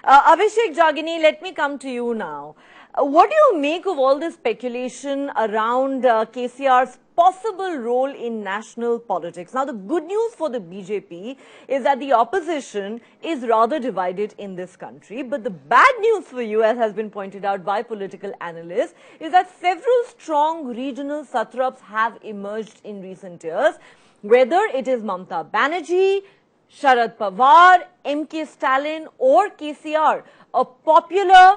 Abhishek Jagini, let me come to you now. What do you make of all this speculation around KCR's possible role in national politics? Now, the good news for the BJP is that the opposition is rather divided in this country. But the bad news for you, as has been pointed out by political analysts, is that several strong regional satraps have emerged in recent years, whether it is Mamta Banerjee, Sharad Pawar, M.K. Stalin or KCR, a popular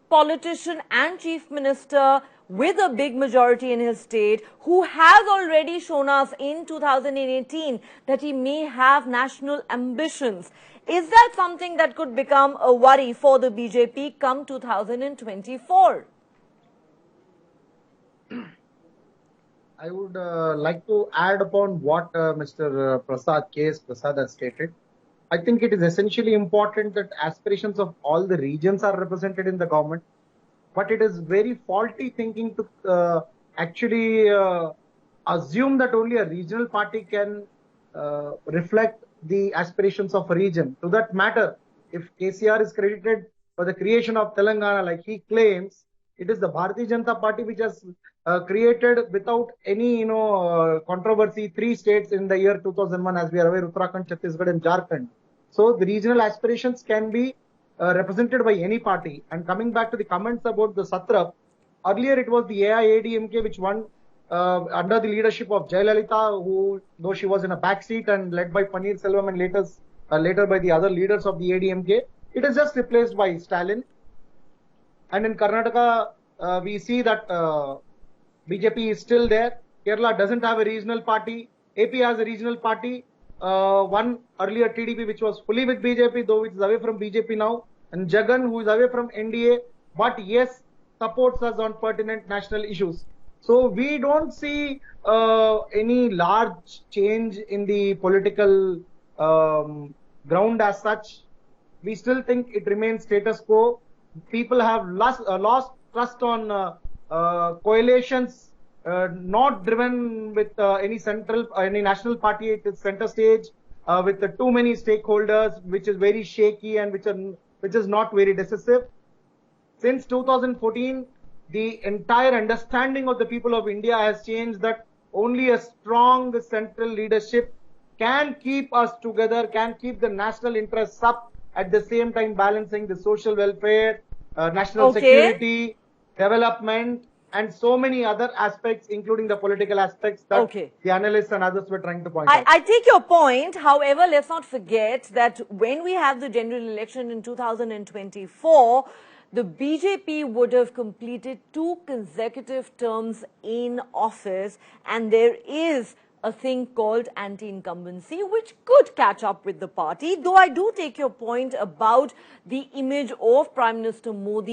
politician and chief minister with a big majority in his state, who has already shown us in 2018 that he may have national ambitions. Is that something that could become a worry for the BJP come 2024? I would like to add upon what Mr. K.S. Prasad has stated. I think it is essentially important that aspirations of all the regions are represented in the government, but it is very faulty thinking to actually assume that only a regional party can reflect the aspirations of a region. To that matter, if KCR is credited for the creation of Telangana like he claims, it is the Bharatiya Janata Party which has created without any controversy 3 states in the year 2001, as we are aware, Uttarakhand, Chhattisgarh and Jharkhand. So the regional aspirations can be represented by any party. And coming back to the comments about the Satrap, earlier it was the AIADMK which won under the leadership of Jayalalitha, who, though she was in a backseat and led by Paneer Selvam and later by the other leaders of the ADMK, it is just replaced by Stalin. And in Karnataka, we see that BJP is still there. Kerala doesn't have a regional party. AP has a regional party. One earlier TDP, which was fully with BJP, though it is away from BJP now. And Jagan, who is away from NDA, but yes, supports us on pertinent national issues. So we don't see any large change in the political ground as such. We still think it remains status quo. People have lost trust on coalitions, not driven with any national party at its center stage, with too many stakeholders, which is very shaky and which is not very decisive. Since 2014, the entire understanding of the people of India has changed, that only a strong central leadership can keep us together, can keep the national interests up, at the same time balancing the social welfare, national security, development, and so many other aspects, including the political aspects that the analysts and others were trying to point out. I take your point. However, let's not forget that when we have the general election in 2024, the BJP would have completed 2 consecutive terms in office, and there is a thing called anti-incumbency, which could catch up with the party. Though I do take your point about the image of Prime Minister Modi